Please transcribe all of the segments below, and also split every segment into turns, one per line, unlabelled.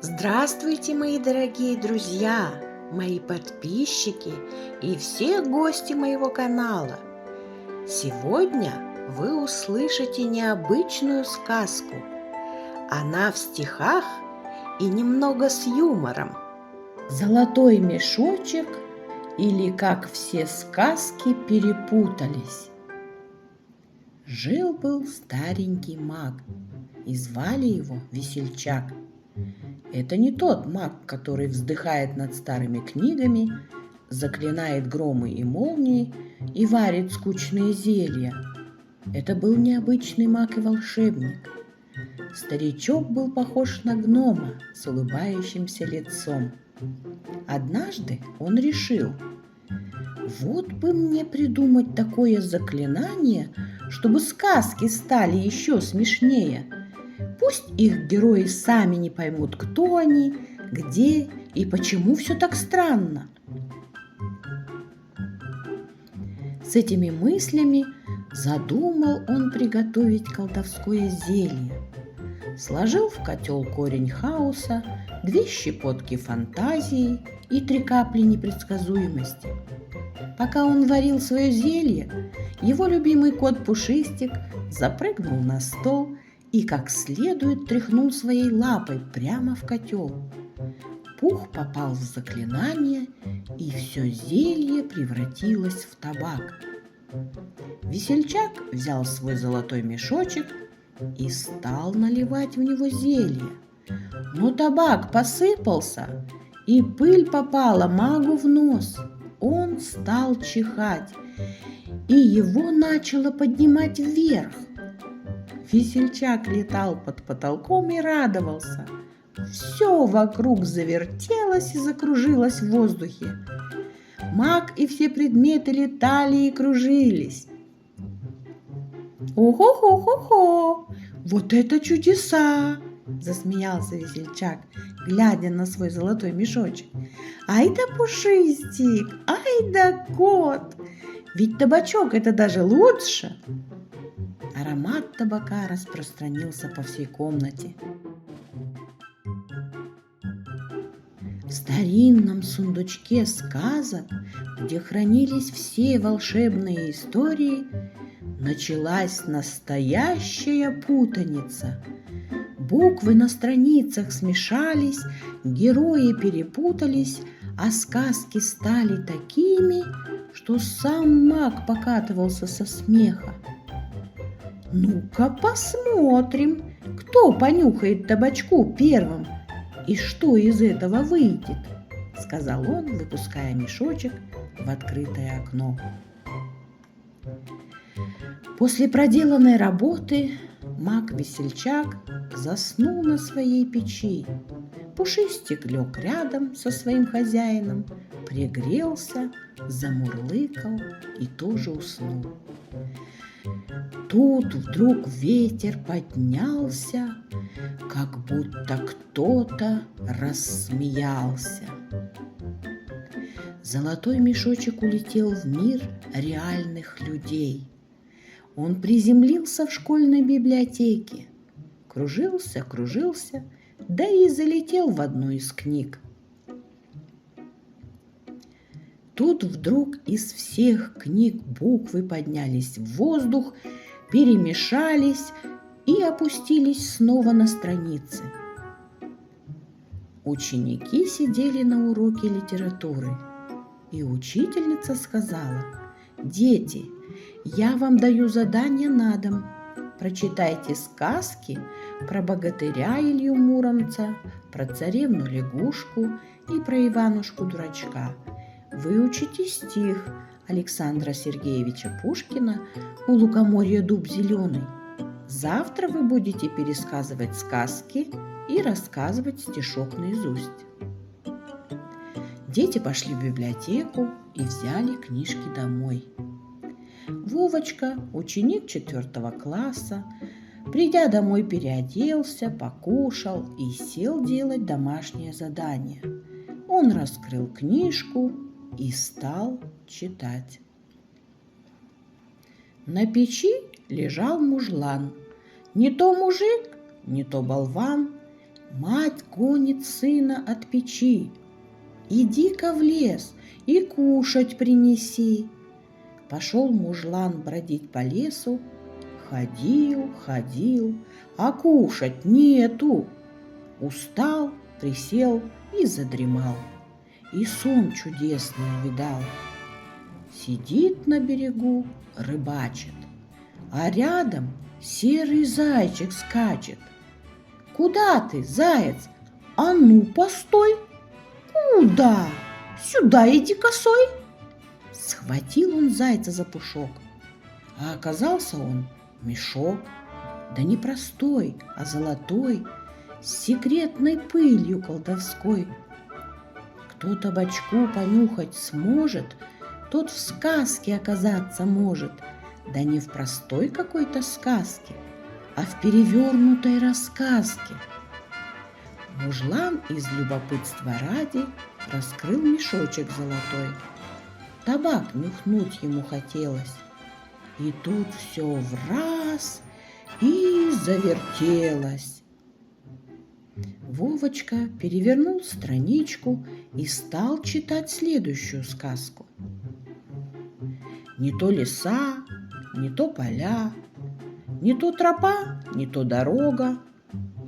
Здравствуйте, мои дорогие друзья, мои подписчики и все гости моего канала. Сегодня вы услышите необычную сказку. Она в стихах и немного с юмором.
Золотой мешочек или как все сказки перепутались. Жил-был старенький маг, и звали его Весельчак. Это не тот маг, который вздыхает над старыми книгами, заклинает громы и молнии и варит скучные зелья. Это был необычный маг и волшебник. Старичок был похож на гнома с улыбающимся лицом. Однажды он решил: вот бы мне придумать такое заклинание, чтобы сказки стали еще смешнее. Пусть их герои сами не поймут, кто они, где и почему все так странно. С этими мыслями задумал он приготовить колдовское зелье. Сложил в котел корень хаоса, 2 щепотки фантазии и 3 капли непредсказуемости. Пока он варил свое зелье, его любимый кот Пушистик запрыгнул на стол и как следует тряхнул своей лапой прямо в котел. Пух попал в заклинание, и все зелье превратилось в табак. Весельчак взял свой золотой мешочек и стал наливать в него зелье. Но табак посыпался, и пыль попала магу в нос. Он стал чихать, и его начало поднимать вверх. Весельчак летал под потолком и радовался. Все вокруг завертелось и закружилось в воздухе. Маг и все предметы летали и кружились. «Ого-го-го-го! Вот это чудеса!» – засмеялся Весельчак, глядя на свой золотой мешочек. «Ай да Пушистик! Ай да кот! Ведь табачок – это даже лучше!» Аромат табака распространился по всей комнате. В старинном сундучке сказок, где хранились все волшебные истории, началась настоящая путаница. Буквы на страницах смешались, герои перепутались, а сказки стали такими, что сам маг покатывался со смеха. «Ну-ка посмотрим, кто понюхает табачку первым и что из этого выйдет», — сказал он, выпуская мешочек в открытое окно. После проделанной работы маг-весельчак заснул на своей печи. Пушистик лег рядом со своим хозяином, пригрелся, замурлыкал и тоже уснул. Тут вдруг ветер поднялся, как будто кто-то рассмеялся. Золотой мешочек улетел в мир реальных людей. Он приземлился в школьной библиотеке, кружился, да и залетел в одну из книг. Тут вдруг из всех книг буквы поднялись в воздух, перемешались и опустились снова на страницы. Ученики сидели на уроке литературы, и учительница сказала: «Дети, я вам даю задание на дом. Прочитайте сказки про богатыря Илью Муромца, про царевну-лягушку и про Иванушку-дурачка. Выучите стих Александра Сергеевича Пушкина «У лукоморья дуб зеленый». Завтра вы будете пересказывать сказки и рассказывать стишок наизусть». Дети пошли в библиотеку и взяли книжки домой. Вовочка, ученик 4 класса, придя домой, переоделся, покушал и сел делать домашнее задание. Он раскрыл книжку и стал читать. На печи лежал мужлан. Не то мужик, не то болван. Мать гонит сына от печи. Иди-ка в лес и кушать принеси. Пошел мужлан бродить по лесу. Ходил, ходил, а кушать нету. Устал, присел и задремал. И сон чудесный увидал. Сидит на берегу, рыбачит, а рядом серый зайчик скачет. Куда ты, заяц? А ну, постой! Куда? Сюда иди косой! Схватил он зайца за пушок, а оказался он мешок, да не простой, а золотой, с секретной пылью колдовской. Кто табачку понюхать сможет, тот в сказке оказаться может, да не в простой какой-то сказке, а в перевернутой рассказке. Мужлан из любопытства ради раскрыл мешочек золотой. Табак нюхнуть ему хотелось, и тут все враз и завертелось. Вовочка перевернул страничку и стал читать следующую сказку. Не то леса, не то поля, не то тропа, не то дорога.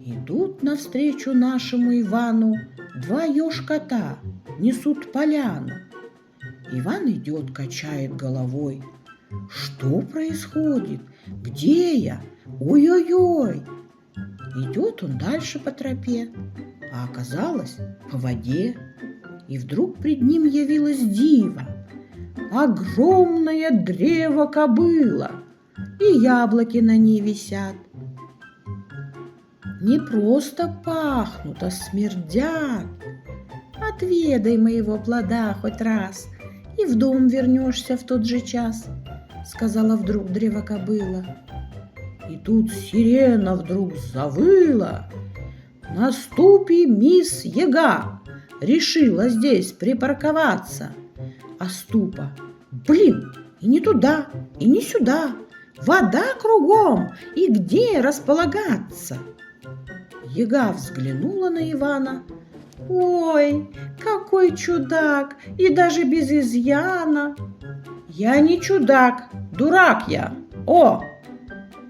Идут навстречу нашему Ивану два еж-кота, несут поляну. Иван идет, качает головой. Что происходит? Где я? Ой-ой-ой! Идет он дальше по тропе, а оказалось по воде. И вдруг пред ним явилось диво. Огромное древо кобыла, и яблоки на ней висят. Не просто пахнут, а смердят. Отведай моего плода хоть раз, и в дом вернешься в тот же час, сказала вдруг древо-кобыла. И тут сирена вдруг завыла. На ступе мисс Яга решила здесь припарковаться. А ступа: блин, и не туда, и не сюда, вода кругом, и где располагаться? Яга взглянула на Ивана. Ой, какой чудак, и даже без изъяна. Я не чудак, дурак я,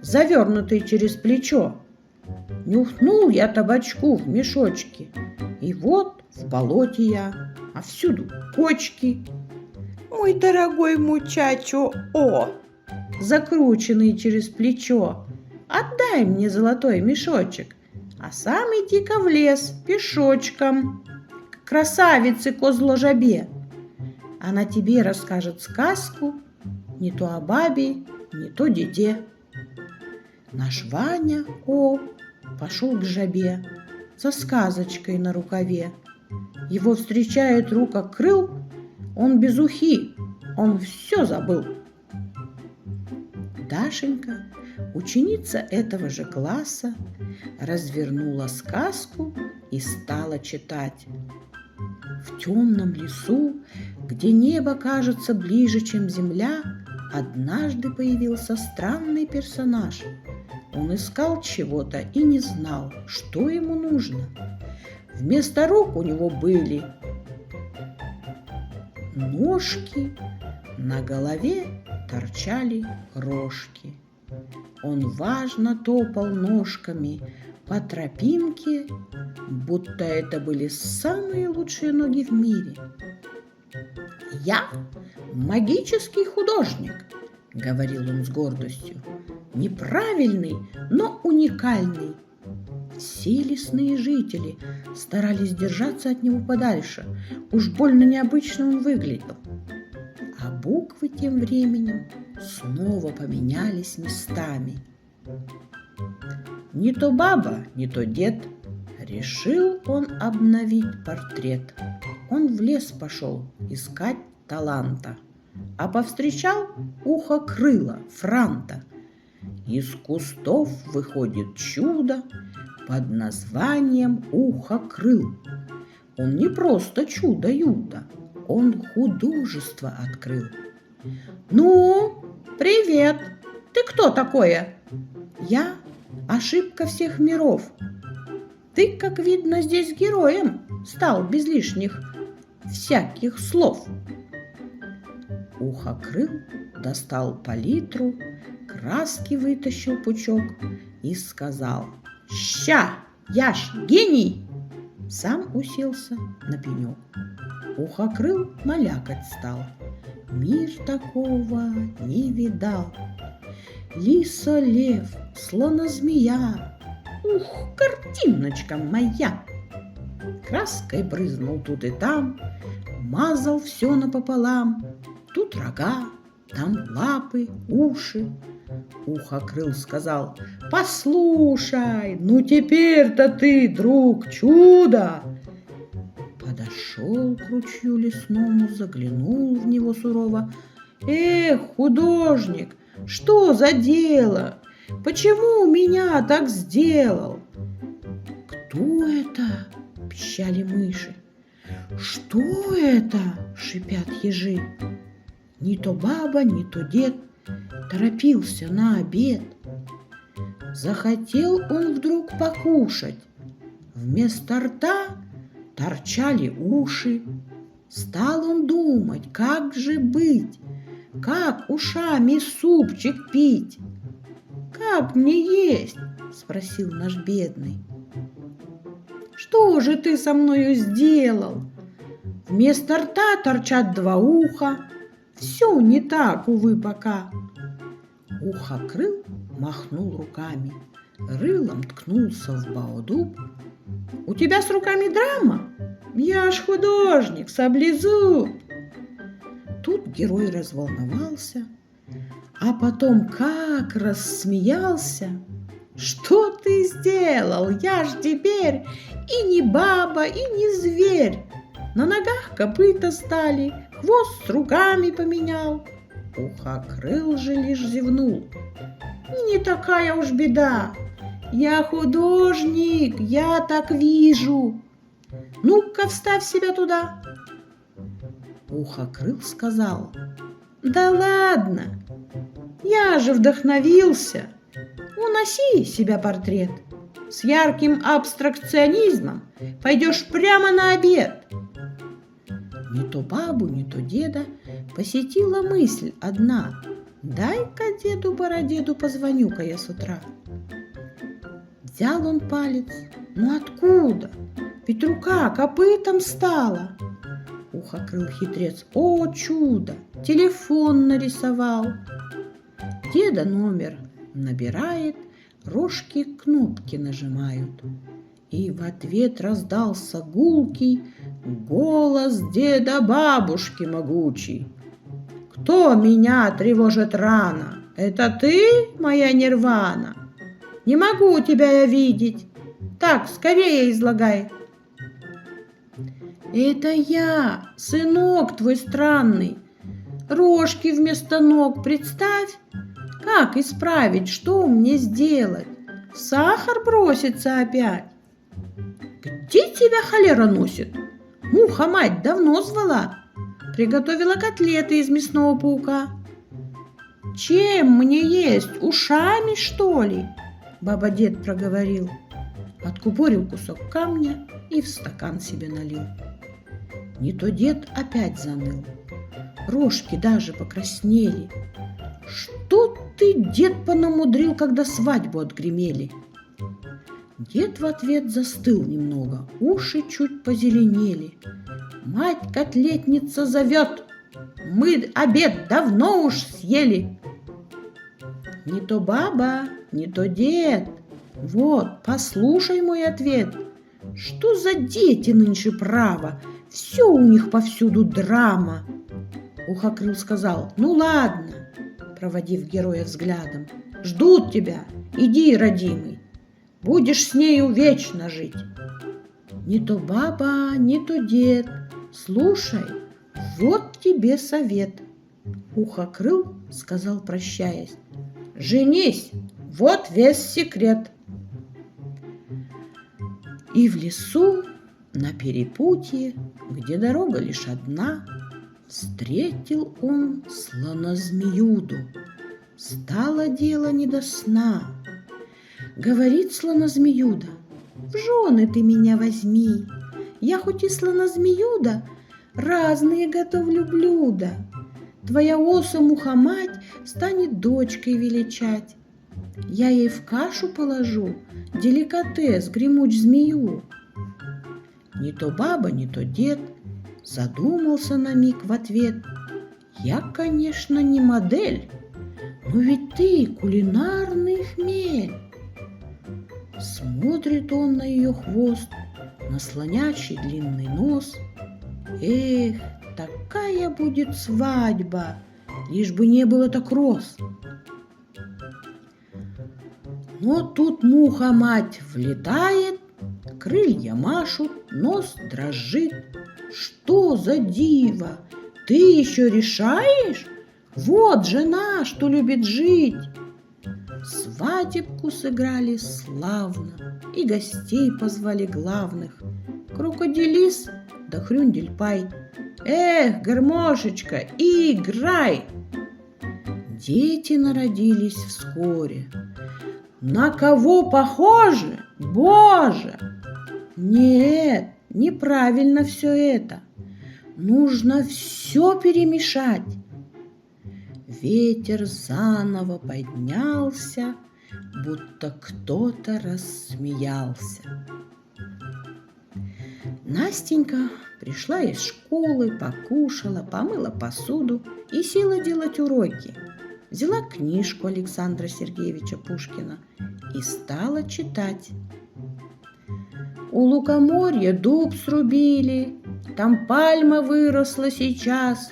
завернутый через плечо. Нюхнул я табачку в мешочке, и вот в болоте я, а всюду кочки.
Мой дорогой мучачо,
закрученный через плечо, отдай мне золотой мешочек, а сам иди-ка в лес пешочком к красавице козложабе. Она тебе расскажет сказку не то о бабе, не то деде. Наш Ваня, пошел к жабе со сказочкой на рукаве. Его встречает рука крыл, он без ухи, он все забыл. Дашенька, ученица этого же класса, развернула сказку и стала читать. В темном лесу, где небо кажется ближе, чем земля, однажды появился странный персонаж. Он искал чего-то и не знал, что ему нужно. Вместо рук у него были ножки, на голове торчали рожки. Он важно топал ножками по тропинке, будто это были самые лучшие ноги в мире. «Я магический художник», — говорил он с гордостью, — «неправильный, но уникальный». Все лесные жители старались держаться от него подальше, уж больно необычно он выглядел. А буквы тем временем снова поменялись местами. Не то баба, не то дед, решил он обновить портрет. Он в лес пошел искать таланта, а повстречал ухо-крыло Франта. Из кустов выходит чудо под названием ухо-крыл. Он не просто чудо-юдо, он художество открыл. «Ну, привет! Ты кто такое?» «Я ошибка всех миров». Ты, как видно, здесь героем стал без лишних всяких слов. Ухокрыл достал палитру, краски вытащил пучок и сказал: «Ща, я ж гений!» Сам уселся на пенек. Ухокрыл малякать стал. Мир такого не видал. Лисо-лев, слона-змея, ух, картиночка моя! Краской брызнул тут и там, мазал все напополам. Тут рога, там лапы, уши. Ухокрыл сказал: «Послушай, ну теперь-то ты, друг, чудо!» Подошел к ручью лесному, заглянул в него сурово. «Эх, художник, что за дело? Почему меня так сделал?» «Кто это?» – пищали мыши. «Что это?» – шипят ежи. Ни то баба, ни то дед торопился на обед. Захотел он вдруг покушать. Вместо рта торчали уши. Стал он думать, как же быть, как ушами супчик пить. «Как мне есть?» – спросил наш бедный. «Что же ты со мною сделал? Вместо рта торчат два уха. Все не так, увы, пока». Ухокрыл махнул руками, рылом ткнулся в баодуб. «У тебя с руками драма? Я ж художник, саблезуб!» Тут герой разволновался, а потом как рассмеялся. «Что ты сделал? Я ж теперь и не баба, и не зверь. На ногах копыта стали, хвост с руками поменял». Ухокрыл же лишь зевнул. «Не такая уж беда. Я художник, я так вижу. Ну-ка, вставь себя туда». Ухокрыл сказал: «Да ладно, я же вдохновился. Уноси себя портрет. С ярким абстракционизмом пойдешь прямо на обед». Ни то бабу, ни то деда посетила мысль одна: «Дай-ка деду-бородеду позвоню-ка я с утра». Взял он палец, ну откуда? Ведь рука копытом стала. Ухокрыл хитрец: «О, чудо! Телефон нарисовал». Деда номер набирает, рожки кнопки нажимают. И в ответ раздался гулкий голос деда-бабушки могучий: «Кто меня тревожит рано? Это ты, моя нирвана? Не могу тебя я видеть. Так, скорее излагай». «Это я, сынок твой странный. Рожки вместо ног представь. Как исправить, что мне сделать? Сахар бросится опять?» «Где тебя холера носит? Муха-мать давно звала. Приготовила котлеты из мясного паука». «Чем мне есть? Ушами, что ли?» Баба-дед проговорил. Откупорил кусок камня и в стакан себе налил. Не то дед опять заныл. Рожки даже покраснели. «Что ты, дед, понамудрил, когда свадьбу отгремели?» Дед в ответ застыл немного, уши чуть позеленели. «Мать-котлетница зовет! Мы обед давно уж съели!» Не то баба, не то дед. Вот, послушай мой ответ. Что за дети нынче право? Все у них повсюду драма. Ухокрыл сказал: «Ну ладно», проводив героя взглядом, «ждут тебя, иди, родимый, будешь с нею вечно жить». Не то баба, не то дед, слушай, вот тебе совет. Ухокрыл сказал, прощаясь: «Женись, вот весь секрет». И в лесу на перепутье, где дорога лишь одна, встретил он слона-змеюду. Стало дело не до сна. Говорит слона-змеюда: В жены ты меня возьми. Я хоть и слона-змеюда, разные готовлю блюда. Твоя оса-муха-мать станет дочкой величать. Я ей в кашу положу деликатес, гремуч-змею. Не то баба, не то дед задумался на миг в ответ. Я, конечно, не модель, но ведь ты кулинарный хмель. Смотрит он на ее хвост, на слонячий длинный нос. Эх, такая будет свадьба, лишь бы не было так роз. Но тут муха-мать влетает, крылья машут, нос дрожит. Что за диво? Ты еще решаешь? Вот жена, что любит жить. Свадебку сыграли славно, и гостей позвали главных. Крокодилис да Хрюндельпай. Эх, гармошечка, играй! Дети народились вскоре. На кого похожи? Боже! Нет, неправильно все это. Нужно все перемешать. Ветер заново поднялся, будто кто-то рассмеялся. Настенька пришла из школы, покушала, помыла посуду и села делать уроки. Взяла книжку Александра Сергеевича Пушкина и стала читать. У лукоморья дуб срубили, там пальма выросла сейчас,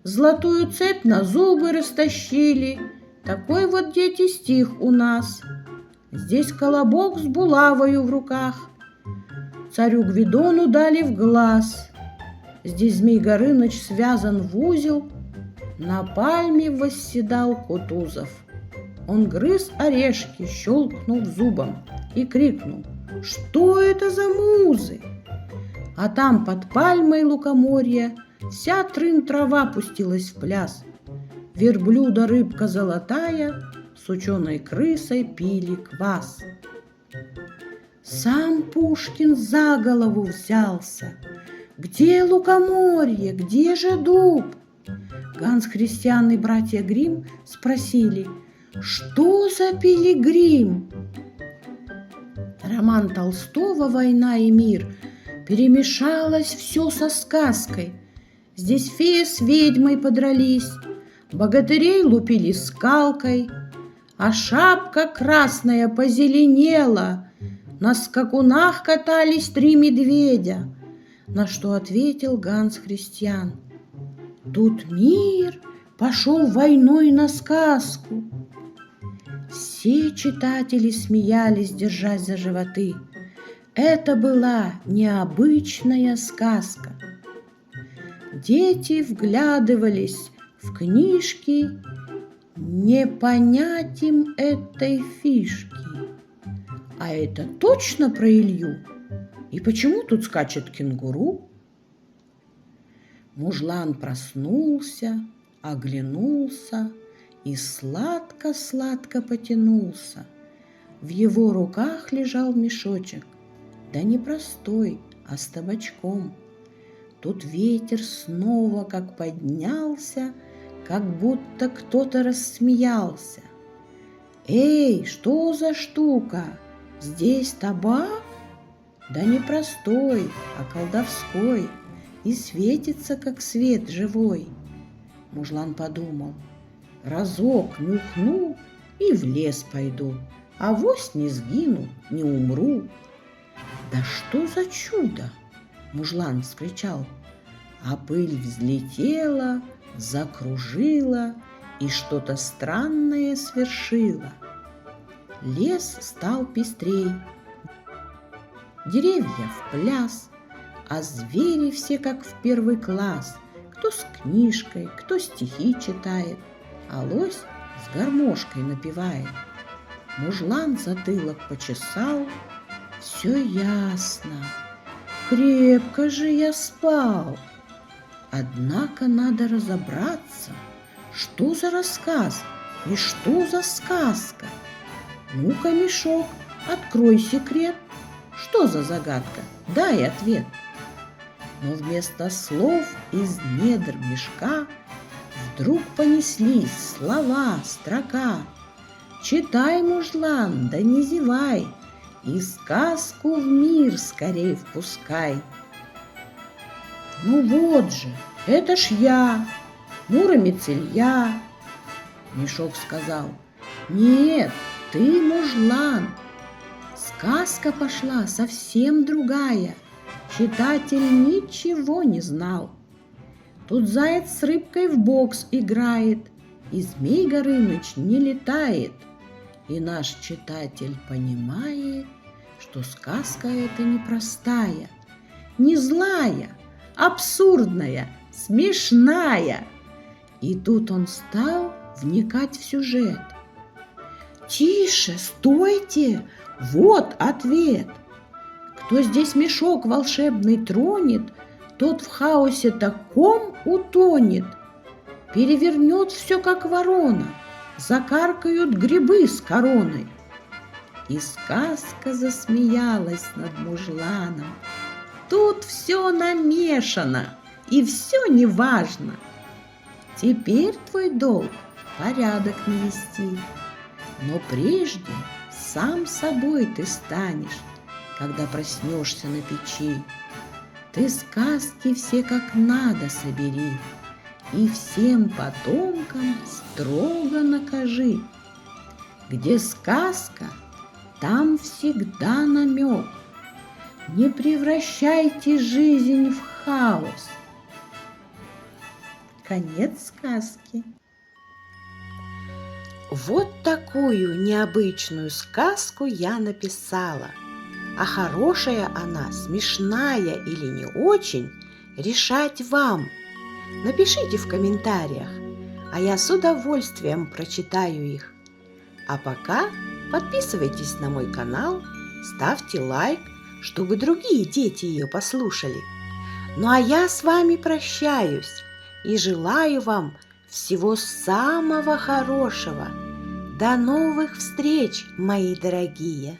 золотую цепь на зубы растащили. Такой вот, дети, стих у нас. Здесь колобок с булавою в руках, царю Гвидону дали в глаз. Здесь Змей Горыныч связан в узел, на пальме восседал Кутузов. Он грыз орешки, щелкнул зубом и крикнул: «Что это за музы?» А там под пальмой лукоморья вся трын-трава пустилась в пляс. Верблюда рыбка золотая с ученой крысой пили квас. Сам Пушкин за голову взялся. Где лукоморье, где же дуб? Ганс Христиан и братья Гримм спросили: что за пилигрим? Роман Толстого «Война и мир» перемешалось все со сказкой. Здесь фея с ведьмой подрались, богатырей лупили скалкой, а шапка красная позеленела, на скакунах катались 3 медведя. На что ответил Ганс Христиан: тут мир пошел войной на сказку. Все читатели смеялись, держась за животы. Это была необычная сказка. Дети вглядывались в книжки, не понять им этой фишки. А это точно про Илью? И почему тут скачет кенгуру? Мужлан проснулся, оглянулся и сладко-сладко потянулся. В его руках лежал мешочек, да не простой, а с табачком. Тут ветер снова как поднялся, как будто кто-то рассмеялся. «Эй, что за штука? Здесь табак? Да не простой, а колдовской, и светится, как свет живой». Мужлан подумал: разок нюхну и в лес пойду, авось не сгину, не умру. «Да что за чудо!» — мужлан вскричал, а пыль взлетела, закружила и что-то странное свершила. Лес стал пестрей, деревья в пляс, а звери все как в первый класс. Кто с книжкой, кто стихи читает, а лось с гармошкой напевает. Мужлан затылок почесал. Все ясно, крепко же я спал. Однако надо разобраться, что за рассказ и что за сказка. Ну-ка, мешок, открой секрет. Что за загадка? Дай ответ. Но вместо слов из недр мешка вдруг понеслись слова, строка. Читай, мужлан, да не зевай, и сказку в мир скорей впускай. Ну вот же, это ж я, Муромец Илья. Мешок сказал: нет, ты мужлан. Сказка пошла совсем другая. Читатель ничего не знал. Тут заяц с рыбкой в бокс играет, и Змей Горыныч не летает. И наш читатель понимает, что сказка эта непростая, не злая, абсурдная, смешная. И тут он стал вникать в сюжет. Тише, стойте, вот ответ. Кто здесь мешок волшебный тронет, тот в хаосе таком утонет. Перевернет все, как ворона, закаркают грибы с короной. И сказка засмеялась над мужланом. Тут все намешано, и все неважно. Теперь твой долг порядок навести, но прежде сам собой ты станешь, когда проснешься на печи. Ты сказки все как надо собери и всем потомкам строго накажи. Где сказка, там всегда намек. Не превращайте жизнь в хаос. Конец сказки. Вот такую необычную сказку я написала. А хорошая она, смешная или не очень, решать вам. Напишите в комментариях, а я с удовольствием прочитаю их. А пока подписывайтесь на мой канал, ставьте лайк, чтобы другие дети ее послушали. Ну а я с вами прощаюсь и желаю вам всего самого хорошего. До новых встреч, мои дорогие!